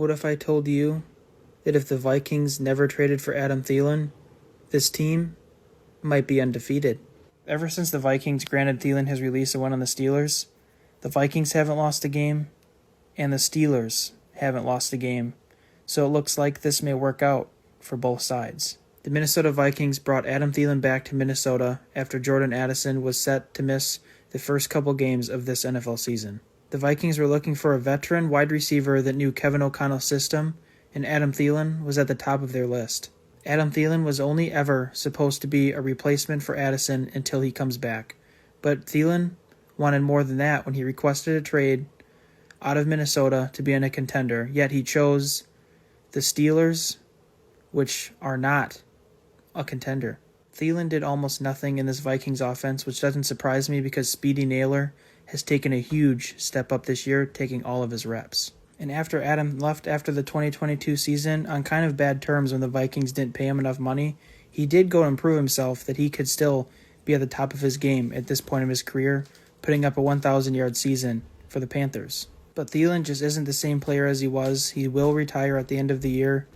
What if I told you that if the Vikings never traded for Adam Thielen, this team might be undefeated? Ever since the Vikings granted Thielen his release and went on the Steelers, the Vikings haven't lost a game, and the Steelers haven't lost a game. So it looks like this may work out for both sides. The Minnesota Vikings brought Adam Thielen back to Minnesota after Jordan Addison was set to miss the first couple games of this NFL season. The Vikings were looking for a veteran wide receiver that knew Kevin O'Connell's system, and Adam Thielen was at the top of their list. Adam Thielen was only ever supposed to be a replacement for Addison until he comes back, but Thielen wanted more than that when he requested a trade out of Minnesota to be in a contender, yet he chose the Steelers, which are not a contender. Thielen did almost nothing in this Vikings offense, which doesn't surprise me because Speedy Naylor has taken a huge step up this year, taking all of his reps. And after Adam left after the 2022 season on kind of bad terms when the Vikings didn't pay him enough money, he did go and prove himself that he could still be at the top of his game at this point of his career, putting up a 1,000-yard season for the Panthers. But Thielen just isn't the same player as he was. He will retire at the end of the year,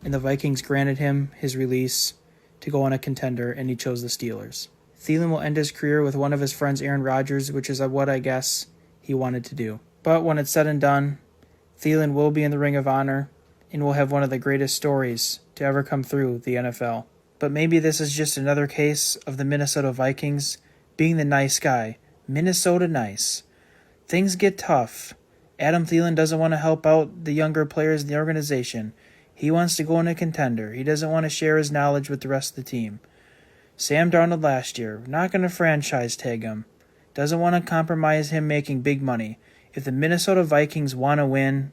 and the Vikings granted him his release to go on a contender, and he chose the Steelers. Thielen will end his career with one of his friends, Aaron Rodgers, which is what I guess he wanted to do. But when it's said and done, Thielen will be in the Ring of Honor and will have one of the greatest stories to ever come through the NFL. But maybe this is just another case of the Minnesota Vikings being the nice guy. Minnesota nice. Things get tough. Adam Thielen doesn't want to help out the younger players in the organization. He wants to go in a contender. He doesn't want to share his knowledge with the rest of the team. Sam Darnold last year, not going to franchise tag him. Doesn't want to compromise him making big money. If the Minnesota Vikings want to win,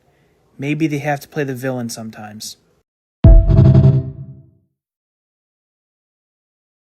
maybe they have to play the villain sometimes.